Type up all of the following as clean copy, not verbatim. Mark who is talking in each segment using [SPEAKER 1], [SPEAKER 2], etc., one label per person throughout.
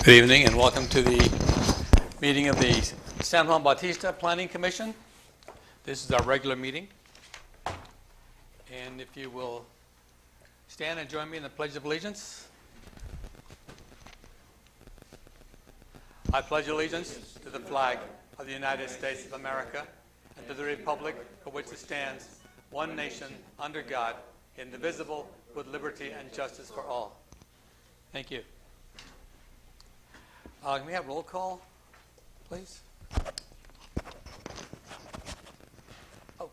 [SPEAKER 1] Good evening and welcome to the meeting of the San Juan Bautista Planning Commission. This is our regular meeting. And if you will stand and join me in the Pledge of Allegiance. I pledge allegiance to the flag of the United States of America and to the republic for which it stands, one nation, under God, indivisible, with liberty and justice for all. Thank you. Can we have roll call, please? Oh.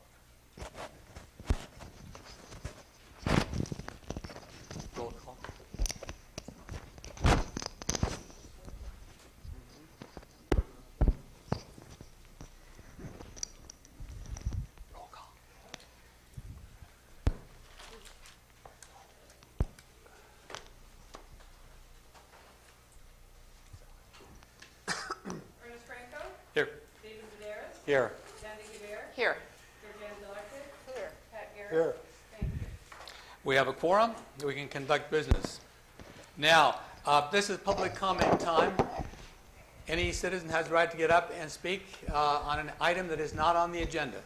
[SPEAKER 1] Roll call. Roll call. Here.
[SPEAKER 2] David Sedaris.
[SPEAKER 1] Here.
[SPEAKER 2] Sandy Guevara.
[SPEAKER 3] Here.
[SPEAKER 2] Georgiana Delarte.
[SPEAKER 3] Here.
[SPEAKER 2] Pat Garrett.
[SPEAKER 4] Here.
[SPEAKER 2] Thank you.
[SPEAKER 1] We have a quorum. We can conduct business. Now, this is public comment time. Any citizen has the right to get up and speak on an item that is not on the agenda.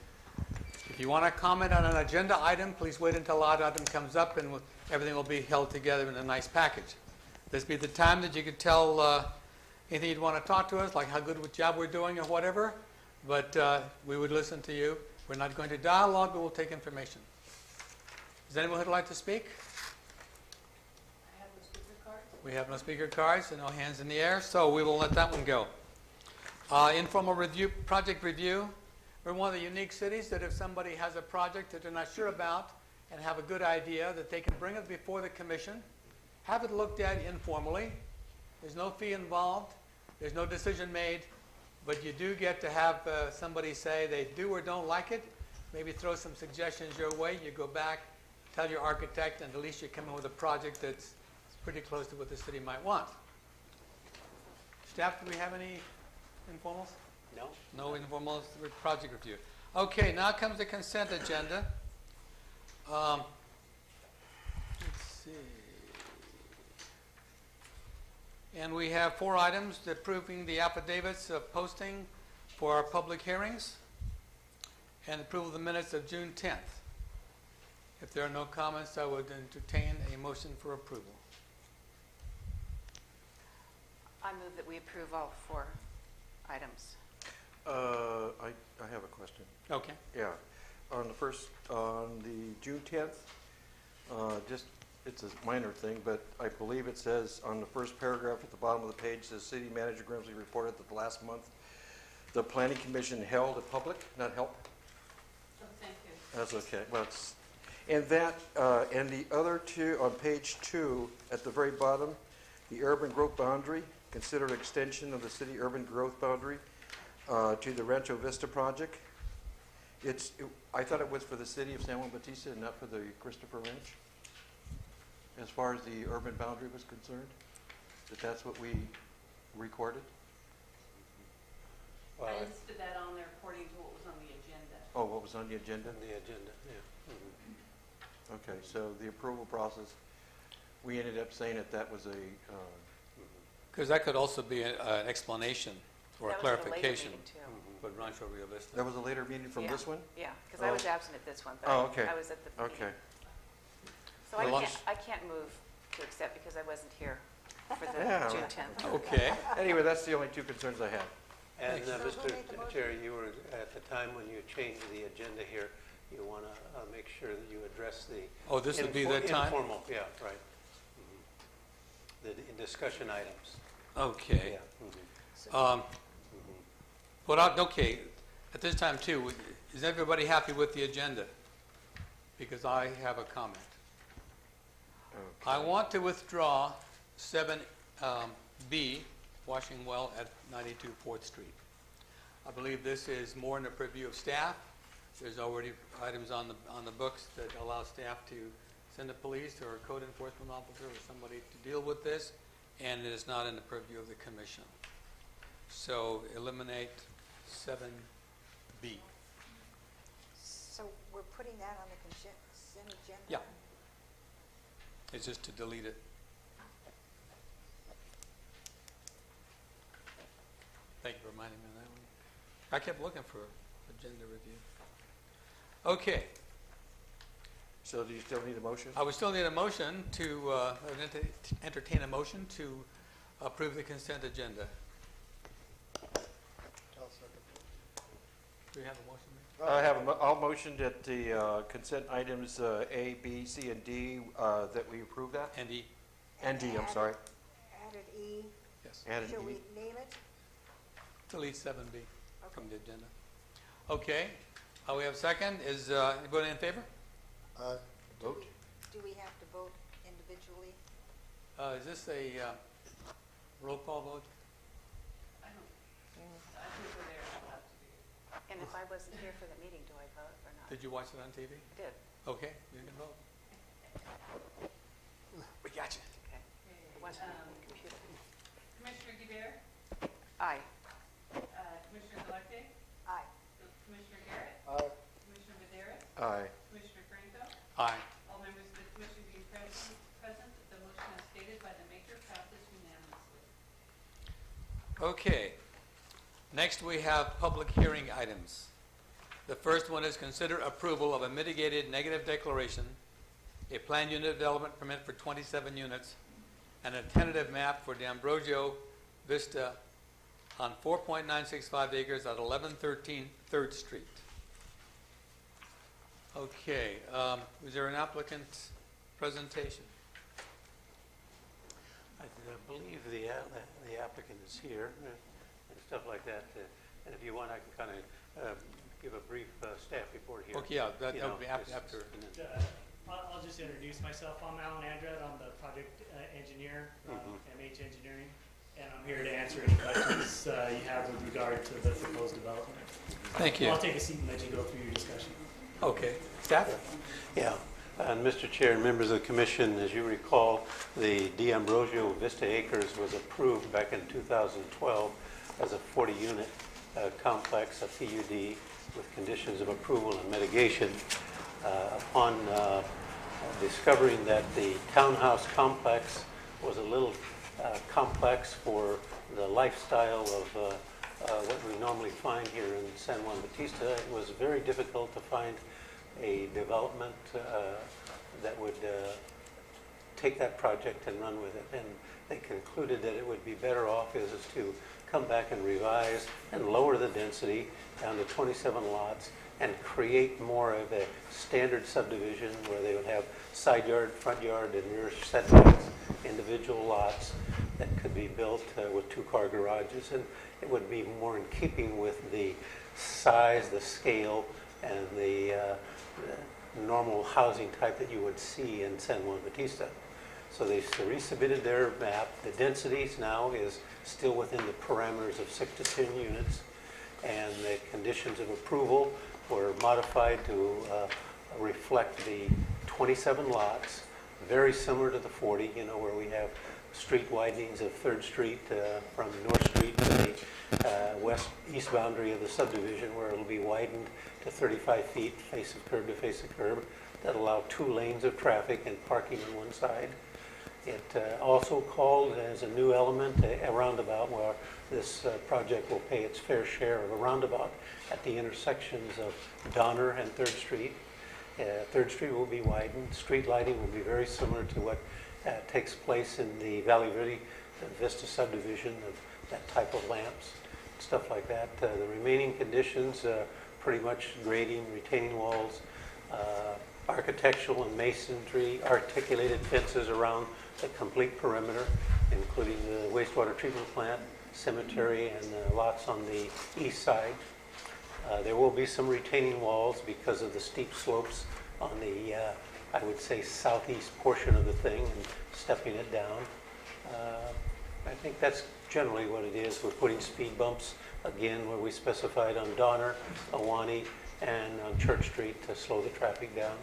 [SPEAKER 1] If you want to comment on an agenda item, please wait until that item comes up and everything will be held together in a nice package. This be the time that you could tell anything you'd want to talk to us, like how good a job we're doing or whatever, but we would listen to you. We're not going to dialogue, but we'll take information. Is anyone who'd like to speak?
[SPEAKER 2] I have the speaker card.
[SPEAKER 1] We have no speaker cards and no hands in the air, so we will let that one go. Informal review, project review. We're one of the unique cities that if somebody has a project that they're not sure about and have a good idea, that they can bring it before the commission, have it looked at informally. There's no fee involved. There's no decision made, but you do get to have somebody say they do or don't like it, maybe throw some suggestions your way. You go back, tell your architect, and at least you come in with a project that's pretty close to what the city might want. Staff, do we have any informals?
[SPEAKER 4] No.
[SPEAKER 1] No informals with project review. Okay, now comes the consent agenda. Let's see. And we have 4 items approving the affidavits of posting for our public hearings and approval of the minutes of June 10th. If there are no comments, I would entertain a motion for approval.
[SPEAKER 3] I move that we approve all 4 items.
[SPEAKER 4] I have a question.
[SPEAKER 1] Okay.
[SPEAKER 4] Yeah, on the June 10th, it's a minor thing, but I believe it says on the first paragraph at the bottom of the page, says City Manager Grimsley reported that the last month the Planning Commission held a public, not held.
[SPEAKER 2] Oh, thank you.
[SPEAKER 4] That's okay. Well, and the other 2 on page 2 at the very bottom, the urban growth boundary, considered extension of the city urban growth boundary to the Rancho Vista project. I thought it was for the city of San Juan Bautista and not for the Christopher Ranch, as far as the urban boundary was concerned, that's what we recorded.
[SPEAKER 2] I listed that on there according to what was on the agenda.
[SPEAKER 4] Oh, what was on the agenda?
[SPEAKER 5] The agenda, yeah. Mm-hmm.
[SPEAKER 4] Okay, so the approval process, we ended up saying that was a...
[SPEAKER 1] Because that could also be an explanation or a
[SPEAKER 3] That was at a later
[SPEAKER 1] clarification
[SPEAKER 3] meeting, too.
[SPEAKER 1] for Rancho Rio Vista.
[SPEAKER 4] That was a later meeting from
[SPEAKER 3] Yeah.
[SPEAKER 4] this one?
[SPEAKER 3] Yeah, because I was absent at this one, but
[SPEAKER 4] Oh, okay.
[SPEAKER 3] I was at the meeting.
[SPEAKER 4] Okay.
[SPEAKER 3] So
[SPEAKER 1] Well,
[SPEAKER 3] I can't move to accept because I wasn't here for the
[SPEAKER 4] Yeah.
[SPEAKER 3] June 10th.
[SPEAKER 1] Okay.
[SPEAKER 4] Anyway, that's the only 2 concerns I had.
[SPEAKER 5] And
[SPEAKER 1] Thanks.
[SPEAKER 5] Mr. Chair, you were, at the time when you changed the agenda here, you want to make sure that you address the...
[SPEAKER 1] Oh, this would be the time?
[SPEAKER 5] Informal, yeah, right. The discussion items.
[SPEAKER 1] Okay.
[SPEAKER 5] Yeah.
[SPEAKER 1] Okay, at this time too, is everybody happy with the agenda? Because I have a comment.
[SPEAKER 4] Okay.
[SPEAKER 1] I want to withdraw 7B, washing well at 92 4th Street. I believe this is more in the purview of staff. There's already items on the books that allow staff to send the police or a code enforcement officer or somebody to deal with this, and it is not in the purview of the commission. So eliminate 7B.
[SPEAKER 6] So we're putting that on the consent agenda?
[SPEAKER 1] Yeah. It's just to delete it. Thank you for reminding me of that one. I kept looking for agenda review. Okay,
[SPEAKER 4] So do you still need a motion?
[SPEAKER 1] I would still need a motion to, entertain a motion to approve the consent agenda. Do we have a motion?
[SPEAKER 4] I'll motion that the consent items A, B, C, and D, that we approve that?
[SPEAKER 1] Andy?
[SPEAKER 4] And D, I'm sorry.
[SPEAKER 6] Added E,
[SPEAKER 1] Yes.
[SPEAKER 4] Added
[SPEAKER 6] shall
[SPEAKER 4] E.
[SPEAKER 6] we name it?
[SPEAKER 1] Delete 7B from the agenda. Okay, we have a second. Is anybody in favor?
[SPEAKER 4] Vote?
[SPEAKER 6] Do we have to vote individually?
[SPEAKER 1] Is this a roll call vote?
[SPEAKER 2] I think we're there, I'll have to be.
[SPEAKER 3] And if I wasn't here for the meeting, do I vote or not?
[SPEAKER 1] Did you watch it on TV?
[SPEAKER 3] I did.
[SPEAKER 1] Okay, you can vote. We got you.
[SPEAKER 3] Okay. It wasn't on the computer.
[SPEAKER 2] Commissioner Guibert,
[SPEAKER 3] Aye.
[SPEAKER 2] Commissioner Delarte,
[SPEAKER 6] Aye.
[SPEAKER 2] Commissioner Garrett,
[SPEAKER 4] Aye.
[SPEAKER 2] Commissioner Vidaris,
[SPEAKER 4] Aye.
[SPEAKER 2] Commissioner Franco,
[SPEAKER 1] Aye.
[SPEAKER 2] all members of the commission being present, the motion as stated by the maker passes unanimously.
[SPEAKER 1] Okay. Next, we have public hearing items. The first one is consider approval of a mitigated negative declaration, a planned unit development permit for 27 units, and a tentative map for D'Ambrosio Vista on 4.965 acres at 1113 3rd Street. Okay, is there an applicant presentation?
[SPEAKER 5] I believe the applicant is here and stuff like that. And if you want, I can kind of give a brief staff report here.
[SPEAKER 1] Okay, yeah, that
[SPEAKER 5] You
[SPEAKER 1] would
[SPEAKER 5] know,
[SPEAKER 1] be
[SPEAKER 5] just-
[SPEAKER 1] after.
[SPEAKER 5] and then-
[SPEAKER 7] I'll just introduce myself. I'm Alan Andrade. I'm the project engineer from
[SPEAKER 5] Mhm.
[SPEAKER 7] MH Engineering, and I'm here to answer any questions you have with regard to the proposed development.
[SPEAKER 1] Thank you.
[SPEAKER 7] I'll take a seat and let you go through your discussion.
[SPEAKER 1] Okay, staff?
[SPEAKER 5] Yeah, and Mr. Chair and members of the commission, as you recall, the D'Ambrosio Vista Acres was approved back in 2012 as a 40-unit complex, a PUD, with conditions of approval and mitigation. Upon discovering that the townhouse complex was a little complex for the lifestyle of what we normally find here in San Juan Bautista, it was very difficult to find a development that would take that project and run with it. And they concluded that it would be better off is to come back and revise and lower the density down to 27 lots and create more of a standard subdivision where they would have side yard, front yard, and rear setbacks, individual lots that could be built with two-car garages. And it would be more in keeping with the size, the scale, and the normal housing type that you would see in San Juan Bautista. So they resubmitted their map. The densities now is still within the parameters of 6 to 10 units, and the conditions of approval were modified to reflect the 27 lots, very similar to the 40, where we have street widenings of 3rd Street from North Street to the east boundary of the subdivision, where it'll be widened to 35 feet face of curb to face of curb that allow 2 lanes of traffic and parking on one side. It also called as a new element a roundabout, where this project will pay its fair share of a roundabout at the intersections of Donner and 3rd Street. 3rd Street will be widened. Street lighting will be very similar to what takes place in the Valley Vista subdivision, of that type of lamps, stuff like that. The remaining conditions, pretty much grading, retaining walls, architectural and masonry, articulated fences around the complete perimeter, including the wastewater treatment plant, cemetery, and lots on the east side. There will be some retaining walls because of the steep slopes on the, I would say, southeast portion of the thing, and stepping it down. I think that's generally what it is. We're putting speed bumps, again, where we specified on Donner, Ahwahnee, and on Church Street to slow the traffic down.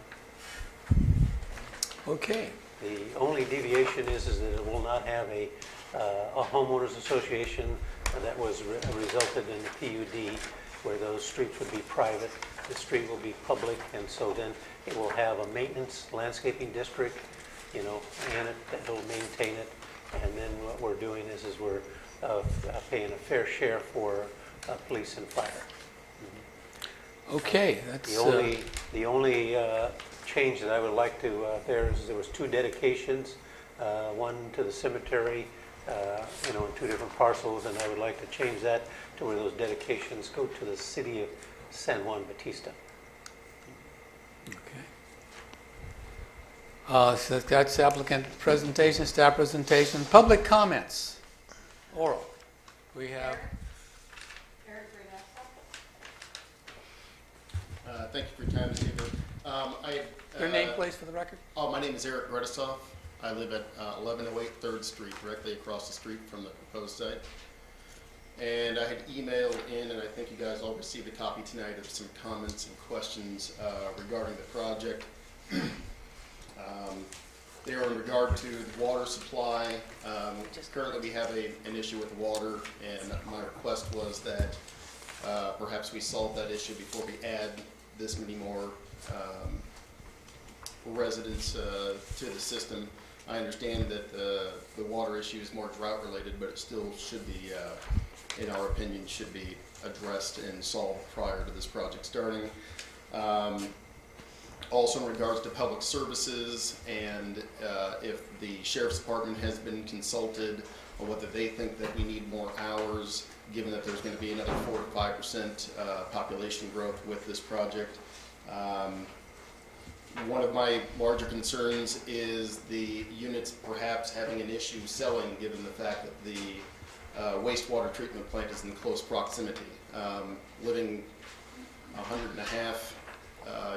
[SPEAKER 1] Okay.
[SPEAKER 5] The only deviation is that it will not have a homeowners association that was resulted in the PUD, where those streets would be private. The street will be public, and so then it will have a maintenance landscaping district, in it, that will maintain it. And then what we're doing is we're of paying a fair share for police and fire.
[SPEAKER 1] Okay, that's,
[SPEAKER 5] The only change that I would like to, there was 2 dedications, one to the cemetery, in 2 different parcels, and I would like to change that to where those dedications go to the city of San Juan Bautista.
[SPEAKER 1] okay. So that's applicant presentation, staff presentation, public comments, oral. We have,
[SPEAKER 2] Eric Renassa.
[SPEAKER 8] Thank you for your time this evening.
[SPEAKER 1] your name, please, for the record?
[SPEAKER 8] Oh, my name is Eric Gretisoff. I live at 1108 3rd Street, directly across the street from the proposed site. And I had emailed in, and I think you guys all received a copy tonight of some comments and questions regarding the project. They are in regard to the water supply. Currently, we have an issue with water, and my request was that perhaps we solve that issue before we add this many more residents to the system. I understand that the water issue is more drought related, but it still should be, in our opinion, should be addressed and solved prior to this project starting. Also in regards to public services, and if the Sheriff's Department has been consulted on whether they think that we need more hours, given that there's going to be another 4 to 5% population growth with this project. One of my larger concerns is the units perhaps having an issue selling, given the fact that the wastewater treatment plant is in close proximity. Living 150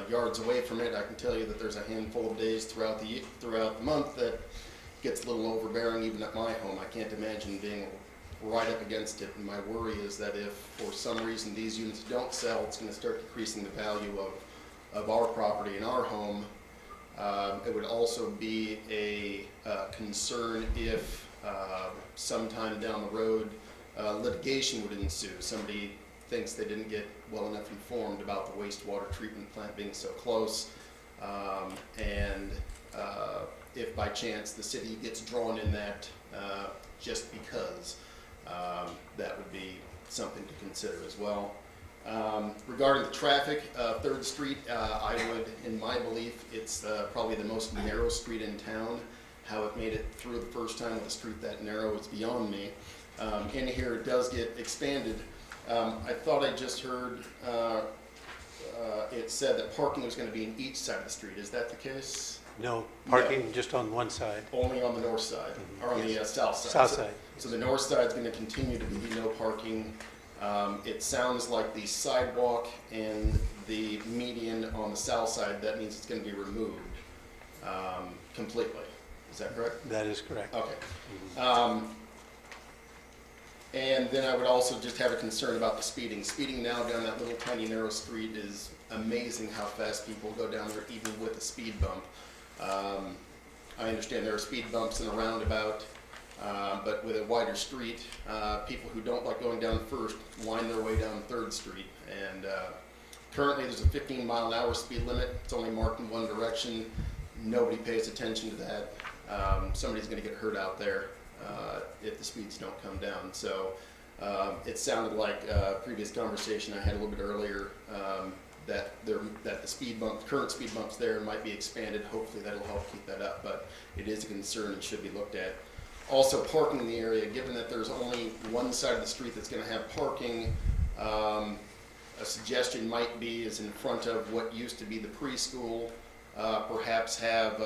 [SPEAKER 8] yards away from it, I can tell you that there's a handful of days throughout the month that gets a little overbearing even at my home. I can't imagine being right up against it, and my worry is that if for some reason these units don't sell, it's going to start decreasing the value of our property and our home. It would also be a concern if sometime down the road litigation would ensue. Somebody thinks they didn't get well enough informed about the wastewater treatment plant being so close, and if by chance the city gets drawn in that just because, that would be something to consider as well. Regarding the traffic, 3rd Street, I would, in my belief, it's probably the most narrow street in town. How it made it through the first time with a street that narrow is beyond me. In here it does get expanded. I thought I just heard it said that parking was going to be on each side of the street. Is that the case?
[SPEAKER 5] No, parking just on one side.
[SPEAKER 8] Only on the north side, or on the south side?
[SPEAKER 5] South side.
[SPEAKER 8] So the north side is going to continue to be no parking. It sounds like the sidewalk and the median on the south side, that means it's going to be removed completely. Is that correct?
[SPEAKER 5] That is correct.
[SPEAKER 8] Okay. And then I would also just have a concern about the speeding. Speeding now down that little tiny narrow street is amazing how fast people go down there even with a speed bump. I understand there are speed bumps in a roundabout, but with a wider street, people who don't like going down First wind their way down 3rd Street. And currently there's a 15-mile-an-hour speed limit. It's only marked in one direction. Nobody pays attention to that. Somebody's going to get hurt out there if the speeds don't come down. So it sounded like a previous conversation I had a little bit earlier, that the speed bump, current speed bumps there might be expanded. Hopefully that'll help keep that up, but it is a concern and should be looked at. Also, parking in the area, given that there's only one side of the street that's going to have parking, a suggestion might be is in front of what used to be the preschool, perhaps have,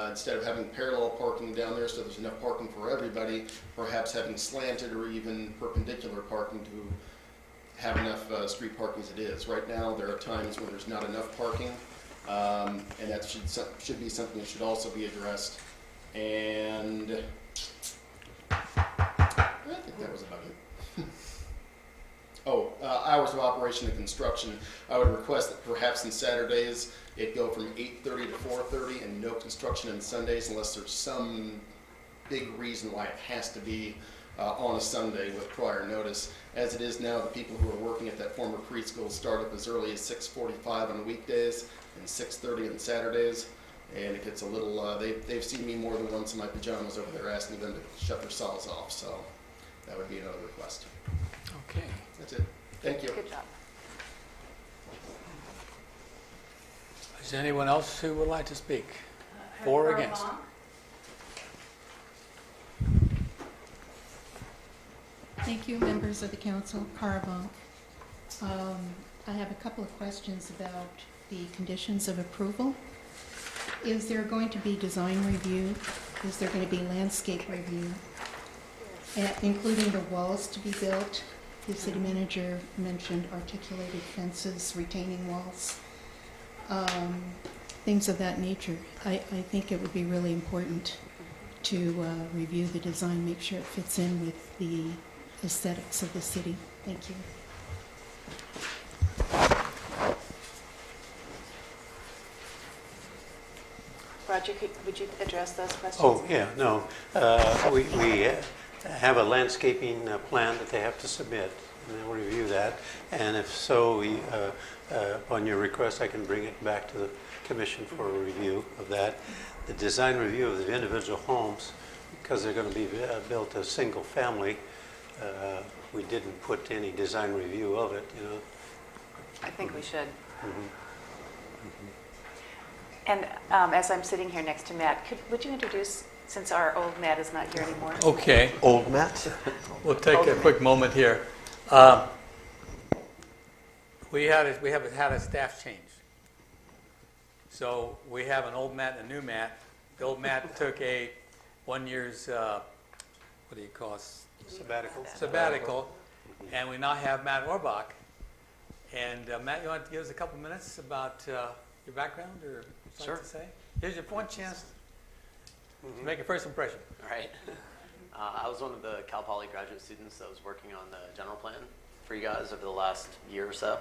[SPEAKER 8] instead of having parallel parking down there so there's enough parking for everybody, perhaps having slanted or even perpendicular parking to have enough street parking as it is. Right now, there are times when there's not enough parking, and that should be something that should also be addressed. And I think that was about it. Oh, hours of operation and construction. I would request that perhaps on Saturdays it go from 8:30 to 4:30 and no construction on Sundays unless there's some big reason why it has to be on a Sunday with prior notice. As it is now, the people who are working at that former preschool start up as early as 6:45 on weekdays and 6:30 on Saturdays. And it gets a little, they've seen me more than once in my pajamas over there asking them to shut their saws off. So That would be another request.
[SPEAKER 1] Okay.
[SPEAKER 8] That's it. Thank you.
[SPEAKER 3] Good job.
[SPEAKER 1] Is there anyone else who would like to speak? For or against?
[SPEAKER 9] Thank you, members of the council. Carabunk. I have a couple of questions about the conditions of approval. Is there going to be design review? Is there going to be landscape review, including the walls to be built? The city manager mentioned articulated fences, retaining walls, things of that nature. I think it would be really important to review the design, make sure it fits in with the aesthetics of the city. Thank you.
[SPEAKER 3] Roger, would you address those questions?
[SPEAKER 5] Oh, yeah, no. We have a landscaping plan that they have to submit, and then we'll review that. And if so, upon your request, I can bring it back to the commission for a review of that. The design review of the individual homes, because they're going to be built as single family, we didn't put any design review of it, you know.
[SPEAKER 3] I think we should.
[SPEAKER 5] Mhm.
[SPEAKER 3] And as I'm sitting here next to Matt, would you introduce, since our old Matt is not here anymore?
[SPEAKER 1] Okay.
[SPEAKER 4] Old Matt?
[SPEAKER 1] We'll take a quick moment here. We have had a staff change. So we have an old Matt and a new Matt. The old Matt took a 1 year's, what do you call it? Sabbatical. And we now have Matt Orbach. And Matt, you want to give us a couple minutes about your background or something to say? Here's your one chance to make a first impression.
[SPEAKER 10] All right. I was one of the Cal Poly graduate students that was working on the general plan for you guys over the last year or so.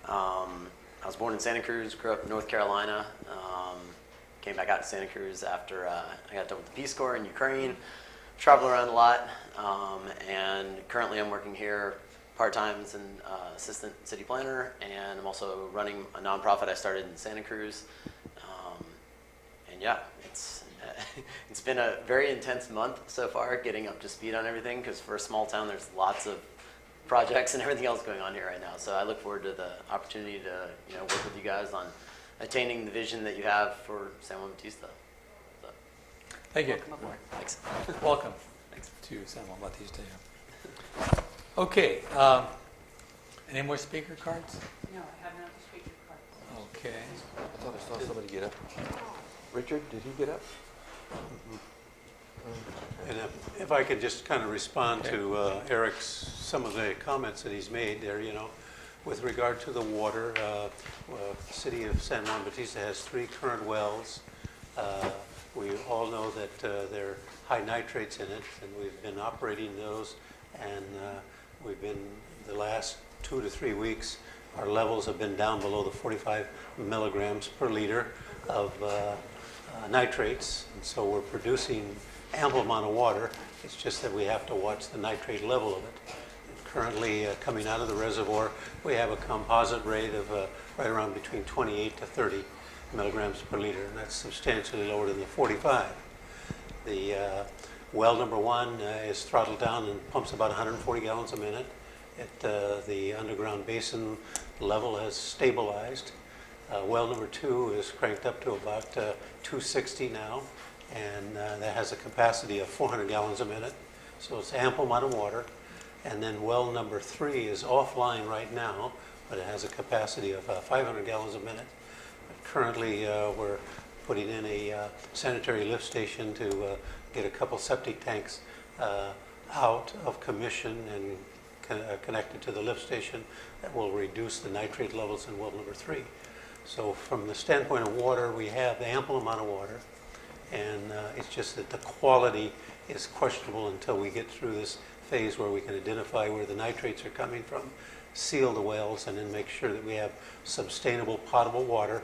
[SPEAKER 10] I was born in Santa Cruz, grew up in North Carolina, came back out to Santa Cruz after I got done with the Peace Corps in Ukraine, traveled around a lot, and currently I'm working here part-time as an assistant city planner, and I'm also running a nonprofit I started in Santa Cruz. And yeah, it's been a very intense month so far getting up to speed on everything, because for a small town there's lots of projects and everything else going on here right now. So I look forward to the opportunity to work with you guys on attaining the vision that you have for San Juan Bautista. So,
[SPEAKER 1] Thank you.
[SPEAKER 3] Welcome aboard.
[SPEAKER 10] thanks.
[SPEAKER 1] Welcome
[SPEAKER 10] Thanks.
[SPEAKER 1] to San Juan Bautista. Okay. Any more speaker cards?
[SPEAKER 2] No, I have not speaker cards.
[SPEAKER 1] Okay.
[SPEAKER 4] I thought I saw somebody get up. Richard, did he get up?
[SPEAKER 5] And if I could just kind of respond to Eric's, some of the comments that he's made there, with regard to the water, the city of San Juan Bautista has 3 current wells. We all know that there are high nitrates in it, and we've been operating those, and we've been, the last 2 to 3 weeks, our levels have been down below the 45 milligrams per liter of nitrates, and so we're producing ample amount of water. It's just that we have to watch the nitrate level of it. Currently, coming out of the reservoir, we have a composite rate of right around between 28 to 30 milligrams per liter, and that's substantially lower than the 45. The well number 1 is throttled down and pumps about 140 gallons a minute. The underground basin level has stabilized. Well number 2 is cranked up to about 260 now, and that has a capacity of 400 gallons a minute, so it's ample amount of water. And then well number 3 is offline right now, but it has a capacity of 500 gallons a minute. Currently, we're putting in a sanitary lift station to get a couple septic tanks out of commission and connected to the lift station that will reduce the nitrate levels in well number 3. So from the standpoint of water, we have ample amount of water, and it's just that the quality is questionable until we get through this phase where we can identify where the nitrates are coming from, seal the wells, and then make sure that we have sustainable potable water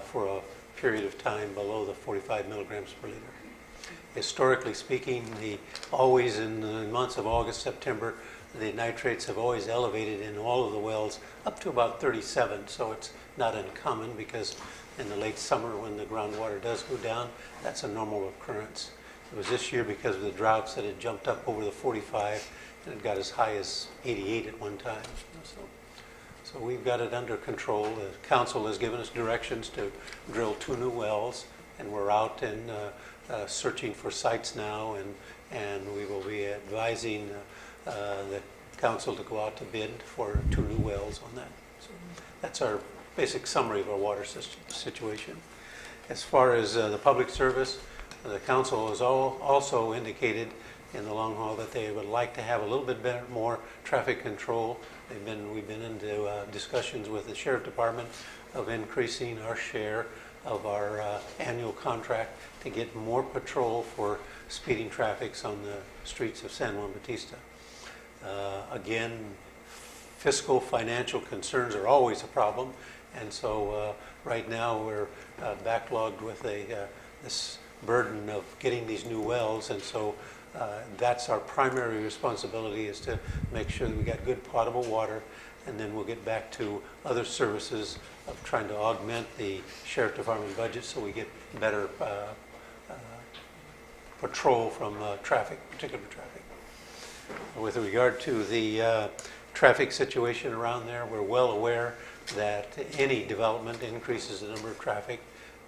[SPEAKER 5] for a period of time below the 45 milligrams per liter. Historically speaking, always in the months of August, September, the nitrates have always elevated in all of the wells up to about 37, so it's not uncommon, because in the late summer when the groundwater does go down, that's a normal occurrence. It was this year because of the droughts that had jumped up over the 45, and it got as high as 88 at one time. So we've got it under control. The council has given us directions to drill 2 new wells, and we're out and searching for sites now, and we will be advising the council to go out to bid for 2 new wells on that. So that's our basic summary of our water situation. As far as the public service, the council has also indicated in the long haul that they would like to have a little bit better, more traffic control. We've been into discussions with the sheriff department of increasing our share of our annual contract to get more patrol for speeding traffics on the streets of San Juan Bautista. Again, fiscal financial concerns are always a problem, and so right now we're backlogged with this burden of getting these new wells, and so that's our primary responsibility, is to make sure that we got good potable water, and then we'll get back to other services of trying to augment the sheriff department budget so we get better patrol from particular traffic. With regard to the traffic situation around there, we're well aware that any development increases the number of traffic.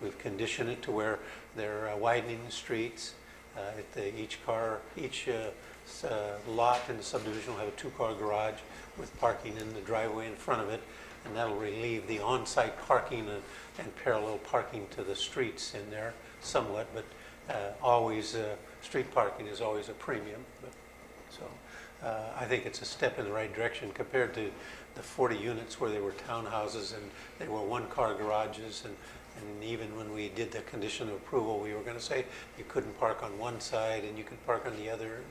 [SPEAKER 5] We've conditioned it to where they're widening the streets. Each lot in the subdivision will have a 2-car garage with parking in the driveway in front of it, and that'll relieve the on-site parking and parallel parking to the streets in there somewhat, but always street parking is always a premium. So I think it's a step in the right direction compared to the 40 units where they were townhouses and they were 1-car garages, and even when we did the condition of approval, we were going to say you couldn't park on one side and you could park on the other.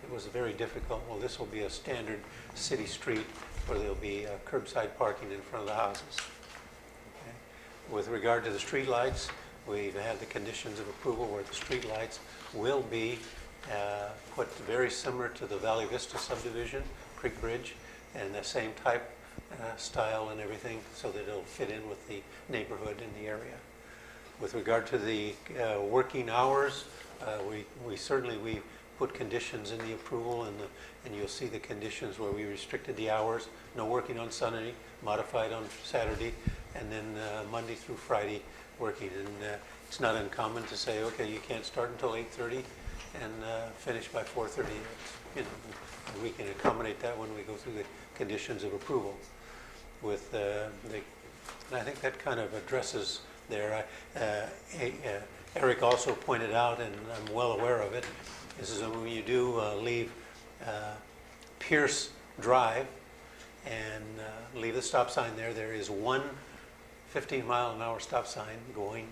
[SPEAKER 5] It was very difficult. Well, this will be a standard city street where there'll be curbside parking in front of the houses. Okay. With regard to the street lights, we've had the conditions of approval where the street lights will be put very similar to the Valley Vista subdivision, Creek Bridge, and the same type, style and everything, so that it'll fit in with the neighborhood in the area. With regard to the working hours, we certainly put conditions in the approval, and you'll see the conditions where we restricted the hours: no working on Sunday, modified on Saturday, and then Monday through Friday working. And it's not uncommon to say, okay, you can't start until 8:30 and finish by 4:30. You know, and we can accommodate that when we go through the conditions of approval. With and I think that kind of addresses there. Eric also pointed out, and I'm well aware of it, is that when you do leave Pierce Drive and leave the stop sign there, there is one 15-mile-an-hour stop sign going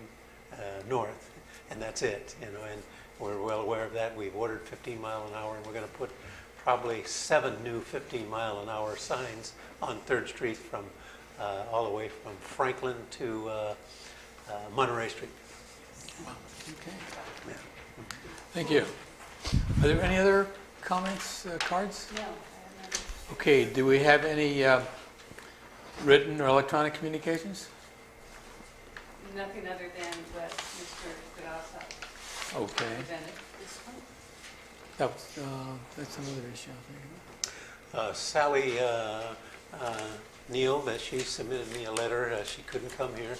[SPEAKER 5] north, and that's it. You know, and we're well aware of that. We've ordered 15 mile an hour, and we're going to put probably 7 new 15-mile-an-hour signs on 3rd Street from all the way from Franklin to Monterey Street.
[SPEAKER 1] Okay.
[SPEAKER 5] Yeah.
[SPEAKER 1] Thank you. Are there any other comments, cards?
[SPEAKER 2] No, I have none.
[SPEAKER 1] Okay, do we have any written or electronic communications?
[SPEAKER 2] Nothing other than what Mr. Grasa
[SPEAKER 1] Okay.
[SPEAKER 2] presented. This one?
[SPEAKER 1] That's another issue, I think.
[SPEAKER 5] Sally Neal, that she submitted me a letter. She couldn't come here.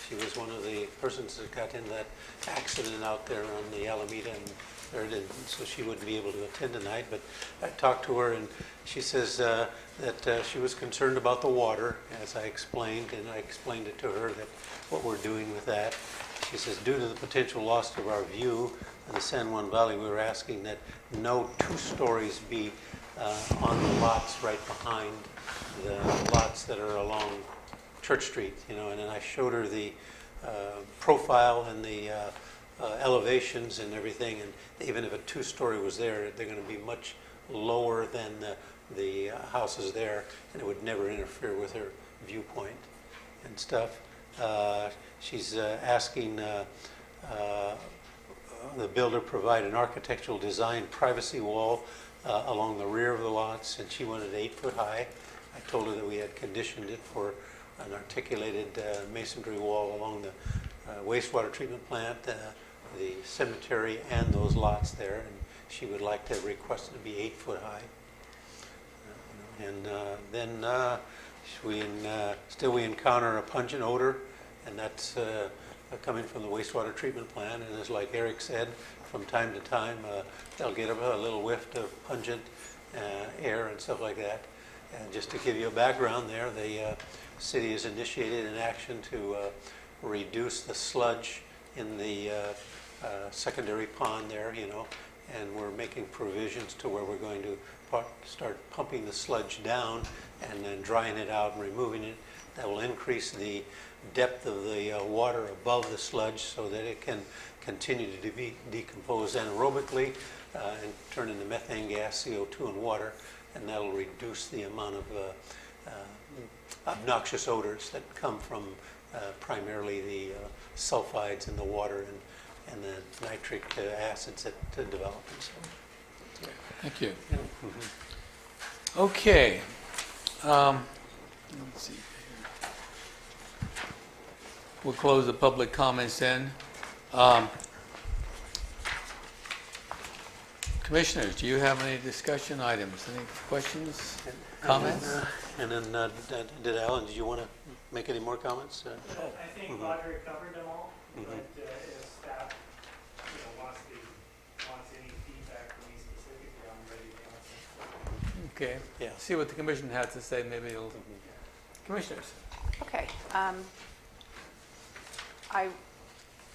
[SPEAKER 5] She was one of the persons that got in that accident out there on the Alameda, and so she wouldn't be able to attend tonight. But I talked to her, and she says that she was concerned about the water, as I explained, and I explained it to her that what we're doing with that. She says, due to the potential loss of our view in the San Juan Valley, we were asking that no 2 stories be on the lots right behind the lots that are along Church Street, you know. And then I showed her the profile and the elevations and everything, and even if a 2-story was there, they're going to be much lower than the houses there, and it would never interfere with her viewpoint and stuff. She's asking the builder provide an architectural design privacy wall along the rear of the lots, and she wanted 8 foot high. I told her that we had conditioned it for an articulated masonry wall along the wastewater treatment plant the cemetery and those lots there, and she would like to request it to be 8 foot high. And then still we encounter a pungent odor, and that's coming from the wastewater treatment plant. And as like Eric said, from time to time they'll get a little whiff of pungent air and stuff like that. And just to give you a background there, the city has initiated an action to reduce the sludge in the secondary pond there, and we're making provisions to where we're going to start pumping the sludge down and then drying it out and removing it. That will increase the depth of the water above the sludge so that it can continue to be decomposed anaerobically and turn into methane gas, CO2, and water, and that'll reduce the amount of obnoxious odors that come from primarily the sulfides in the water and the nitric acids that develop.
[SPEAKER 1] Thank you. Okay. Let's see. We'll close the public comments then. Commissioners, do you have any discussion items? Any questions, comments?
[SPEAKER 5] And then, did Alan, did you want to make any more comments?
[SPEAKER 7] I think Roger covered them all, but if staff wants any feedback from me specifically, I'm ready to answer.
[SPEAKER 1] Okay.
[SPEAKER 5] Yeah.
[SPEAKER 1] See what the commission has to say. Maybe it'll. Commissioners.
[SPEAKER 3] Okay.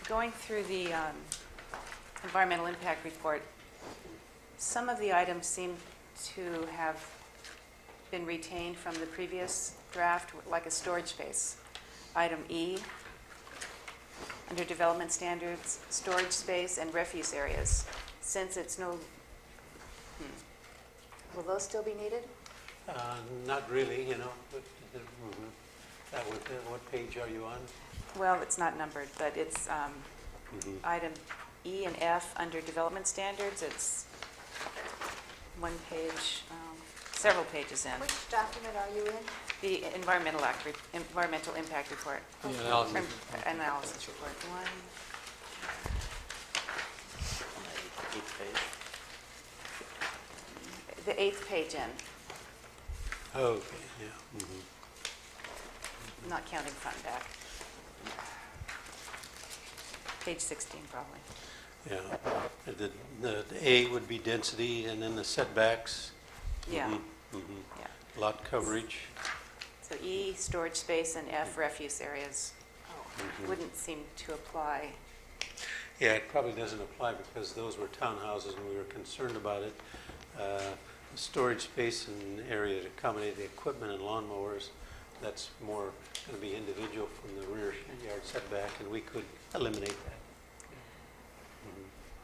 [SPEAKER 3] Going through the environmental impact report, some of the items seem to have been retained from the previous draft, like a storage space. Item E, under development standards, storage space and refuse areas. Since it's no, will those still be needed?
[SPEAKER 5] Not really, but, what page are you on?
[SPEAKER 3] Well, it's not numbered, but it's item E and F under development standards. It's one page, several pages in.
[SPEAKER 6] Which document are you in?
[SPEAKER 3] The environmental impact report.
[SPEAKER 1] The analysis.
[SPEAKER 3] Analysis report. The 8th page in,
[SPEAKER 5] Okay, yeah.
[SPEAKER 3] not counting front back. Page 16, probably.
[SPEAKER 5] Yeah. The A would be density, and then the setbacks.
[SPEAKER 3] Yeah.
[SPEAKER 5] Yeah.
[SPEAKER 3] Yeah.
[SPEAKER 5] Lot coverage.
[SPEAKER 3] So E, storage space, and F, refuse areas. Wouldn't seem to apply.
[SPEAKER 5] Yeah, it probably doesn't apply because those were townhouses and we were concerned about it. Storage space and area to accommodate the equipment and lawnmowers, that's more going to be individual from the rear yard setback, and we could eliminate that.